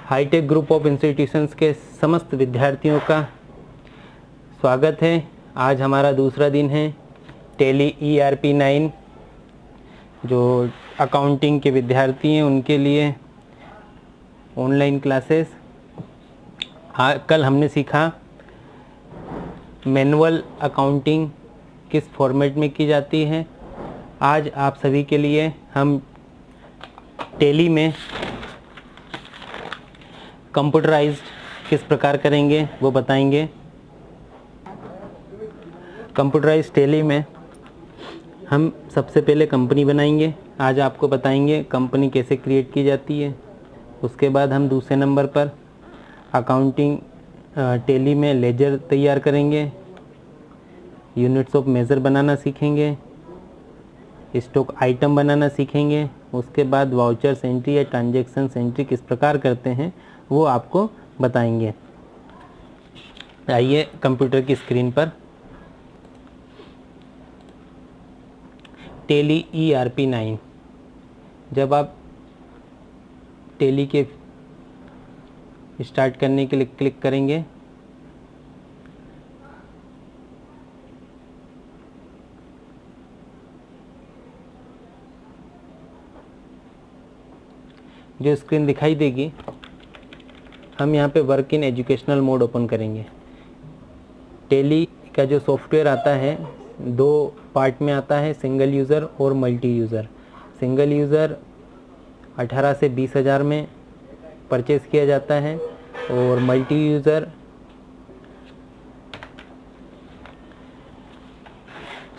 Hi tech group of institutions के समस्त विद्यार्थियों का स्वागत है। आज हमारा दूसरा दिन है टैली ERP 9। जो अकाउंटिंग के विद्यार्थी हैं उनके लिए ऑनलाइन क्लासेस। कल हमने सीखा मैनुअल अकाउंटिंग किस फॉर्मेट में की जाती है। आज आप सभी के लिए हम टैली में कंप्यूटराइज्ड किस प्रकार करेंगे वो बताएंगे। कंप्यूटराइज्ड टैली में हम सबसे पहले कंपनी बनाएंगे। आज आपको बताएंगे कंपनी कैसे क्रिएट की जाती है। उसके बाद हम दूसरे नंबर पर अकाउंटिंग टैली में लेजर तैयार करेंगे, यूनिट्स ऑफ मेजर बनाना सीखेंगे, स्टॉक आइटम बनाना सीखेंगे। उसके बाद वाउचर्स एंट्री या ट्रांजैक्शंस एंट्री किस प्रकार करते हैं वो आपको बताएंगे। आइए कंप्यूटर की स्क्रीन पर टैली ERP 9। जब आप टैली के स्टार्ट करने के लिए क्लिक करेंगे जो स्क्रीन दिखाई देगी, हम यहाँ पे work in educational mode open करेंगे। टैली का जो सॉफ्टवेयर आता है दो पार्ट में आता है, सिंगल यूज़र और मल्टी यूज़र। सिंगल यूज़र 18 से 20 हज़ार में परचेज़ किया जाता है और मल्टी यूज़र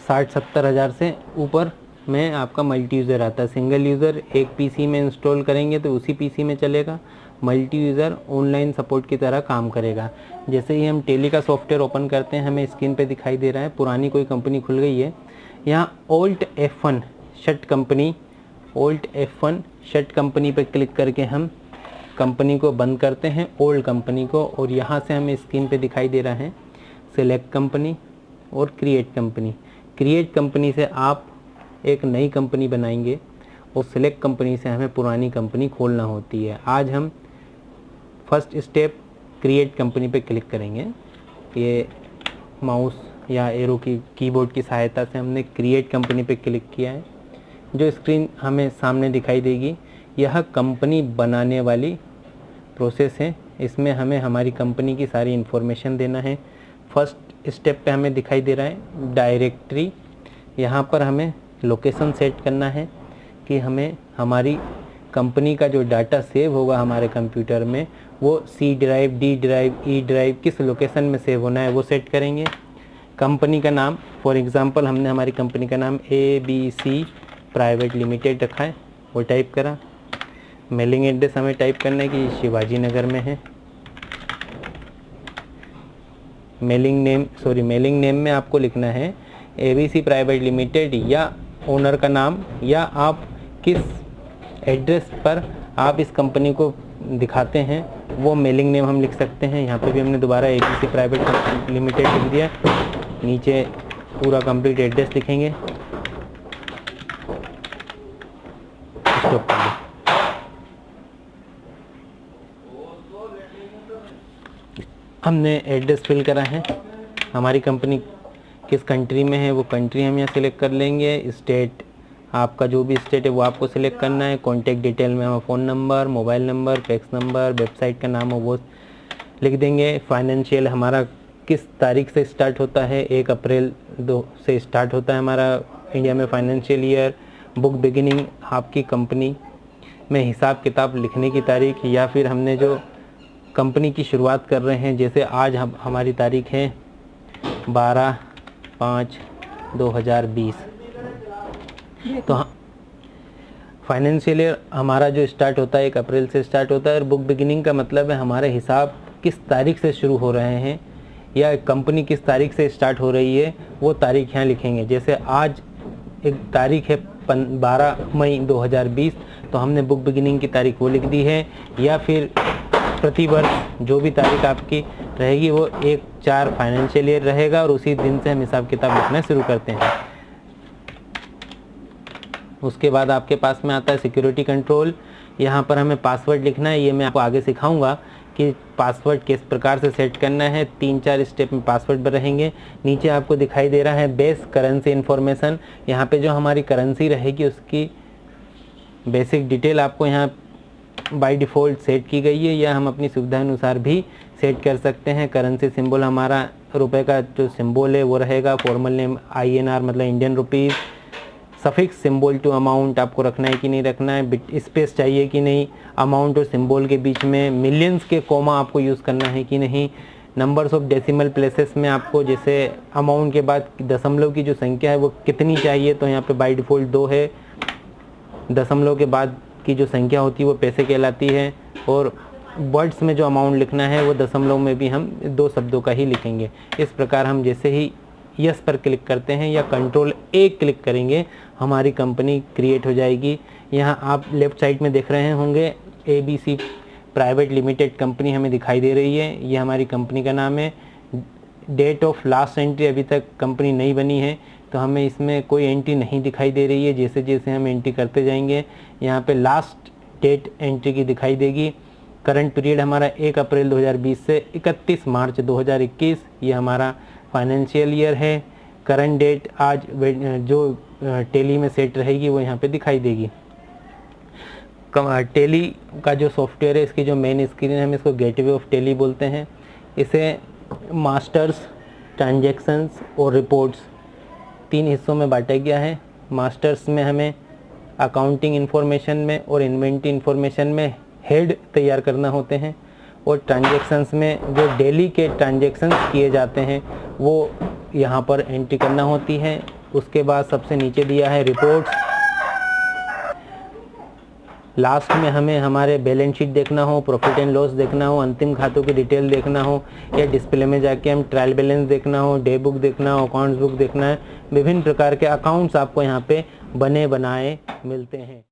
60-70 हज़ार से ऊपर में आपका मल्टी यूज़र आता है। सिंगल यूज़र एक पीसी में इंस्टॉल करेंगे तो उसी पीसी में चलेगा। मल्टी यूज़र ऑनलाइन सपोर्ट की तरह काम करेगा। जैसे ही हम टैली का सॉफ्टवेयर ओपन करते हैं हमें स्क्रीन पे दिखाई दे रहा है पुरानी कोई कंपनी खुल गई है। यहाँ Alt F1 shut company, Alt F1 shut company पे क्लिक करके हम कंपनी को बंद करते हैं, ओल्ड कंपनी को। और यहाँ से हमें स्क्रीन पे दिखाई दे रहा है सिलेक्ट कंपनी और क्रिएट कंपनी। क्रिएट कंपनी से आप एक नई कंपनी बनाएंगे और सिलेक्ट कंपनी से हमें पुरानी कंपनी खोलना होती है। आज हम फर्स्ट स्टेप क्रिएट कंपनी पे क्लिक करेंगे। ये माउस या एरो की कीबोर्ड की सहायता से हमने क्रिएट कंपनी पे क्लिक किया है। जो स्क्रीन हमें सामने दिखाई देगी यह कंपनी बनाने वाली प्रोसेस है। इसमें हमें हमारी कंपनी की सारी इन्फॉर्मेशन देना है। फर्स्ट स्टेप पे हमें दिखाई दे रहा है डायरेक्टरी। यहाँ पर हमें लोकेशन सेट करना है कि हमें हमारी कंपनी का जो डाटा सेव होगा हमारे कंप्यूटर में वो C drive, D drive, E drive किस लोकेशन में सेव होना है वो सेट करेंगे। कंपनी का नाम फॉर एग्ज़ाम्पल हमने हमारी कंपनी का नाम ABC प्राइवेट लिमिटेड रखा है, वो टाइप करा। मेलिंग एड्रेस हमें टाइप करना है कि शिवाजी नगर में है। मेलिंग नेम में आपको लिखना है ABC प्राइवेट लिमिटेड या ओनर का नाम, या आप किस एड्रेस पर आप इस कंपनी को दिखाते हैं वो मेलिंग नेम हम लिख सकते हैं। यहाँ पे भी हमने दोबारा ABC प्राइवेट लिमिटेड लिख दिया। नीचे पूरा कंप्लीट एड्रेस लिखेंगे। स्टॉप कर दो। हमने एड्रेस फिल करा है। हमारी कंपनी किस कंट्री में है वो कंट्री हम यहाँ सिलेक्ट कर लेंगे। स्टेट आपका जो भी स्टेट है वो आपको सिलेक्ट करना है। कॉन्टैक्ट डिटेल में हम phone number, mobile number, fax number, website का नाम हो वो लिख देंगे। फाइनेंशियल हमारा किस तारीख से स्टार्ट होता है, 1 अप्रैल 2 से स्टार्ट होता है हमारा इंडिया में फाइनेंशियल ईयर। बुक बिगिनिंग आपकी कंपनी में हिसाब किताब लिखने की तारीख, या फिर हमने जो कंपनी की शुरुआत कर रहे हैं, जैसे आज हमारी तारीख है 12/5/2020। तो फाइनेंशियल ईयर हमारा जो स्टार्ट होता है 1 अप्रैल से स्टार्ट होता है। और बुक बिगिनिंग का मतलब है हमारे हिसाब किस तारीख से शुरू हो रहे हैं या कंपनी किस तारीख से स्टार्ट हो रही है वो तारीख यहाँ लिखेंगे। जैसे आज एक तारीख है 12 मई 2020 तो हमने बुक बिगिनिंग की तारीख वो लिख दी है। या फिर प्रतिवर्ष जो भी तारीख आपकी रहेगी वो 1/4 फाइनेंशियल ईयर रहेगा और उसी दिन से हम हिसाब किताब लिखना शुरू करते हैं। उसके बाद आपके पास में आता है सिक्योरिटी कंट्रोल। यहाँ पर हमें पासवर्ड लिखना है। ये मैं आपको आगे सिखाऊंगा कि पासवर्ड किस प्रकार से सेट करना है। 3-4 स्टेप में पासवर्ड रहेंगे। नीचे आपको दिखाई दे रहा है बेस करेंसी इन्फॉर्मेशन। यहाँ पे जो हमारी करेंसी रहेगी उसकी बेसिक डिटेल आपको यहाँ बाय डिफ़ॉल्ट सेट की गई है, या हम अपनी सुविधा अनुसार भी सेट कर सकते हैं। करेंसी सिंबल हमारा रुपए का जो सिंबल है वो रहेगा। फॉर्मल नेम INR मतलब Indian rupees. Suffix symbol to amount आपको रखना है कि नहीं रखना है, स्पेस चाहिए कि नहीं, अमाउंट और सिंबल के बीच में मिलियंस के कोमा आपको यूज़ करना है कि नहीं। नंबर्स ऑफ डेसिमल प्लेसेस में आपको जैसे अमाउंट के बाद दशमलव की जो संख्या है वो कितनी चाहिए, तो यहाँ पे बाय डिफ़ॉल्ट 2 है। दशमलव के बाद की जो संख्या होती है वो पैसे कहलाती है। और वर्ड्स में जो अमाउंट लिखना है वो दशमलव में भी हम 2 शब्दों का ही लिखेंगे। इस प्रकार हम जैसे ही यस पर क्लिक करते हैं या कंट्रोल A क्लिक करेंगे हमारी कंपनी क्रिएट हो जाएगी। यहाँ आप लेफ़्ट साइड में देख रहे होंगे ABC प्राइवेट लिमिटेड कंपनी हमें दिखाई दे रही है। ये हमारी कंपनी का नाम है। डेट ऑफ लास्ट एंट्री अभी तक कंपनी नहीं बनी है तो हमें इसमें कोई एंट्री नहीं दिखाई दे रही है। जैसे जैसे हम एंट्री करते जाएंगे यहाँ पे लास्ट डेट एंट्री की दिखाई देगी। करंट पीरियड हमारा 1 अप्रैल 2020 से 31 मार्च 2021 ये हमारा फाइनेंशियल ईयर है। करंट डेट आज जो टेली में सेट रहेगी वो यहाँ पे दिखाई देगी। टेली का जो सॉफ्टवेयर है इसकी जो मेन स्क्रीन है हम इसको गेटवे ऑफ टेली बोलते हैं। इसे मास्टर्स, ट्रांजैक्शंस और रिपोर्ट्स 3 हिस्सों में बांटा गया है। मास्टर्स में हमें अकाउंटिंग इन्फॉर्मेशन में और इन्वेंटरी इन्फॉर्मेशन में हेड तैयार करना होते हैं, और ट्रांजैक्शंस में जो डेली के ट्रांजैक्शंस किए जाते हैं वो यहाँ पर एंट्री करना होती है। उसके बाद सबसे नीचे दिया है रिपोर्ट्स। लास्ट में हमें हमारे बैलेंस शीट देखना हो, प्रॉफिट एंड लॉस देखना हो, अंतिम खातों की डिटेल देखना हो, या डिस्प्ले में जाके हम ट्रायल बैलेंस देखना हो, डे बुक देखना हो, अकाउंट्स बुक देखना है। विभिन्न प्रकार के अकाउंट्स आपको यहाँ पे बने बनाए मिलते हैं।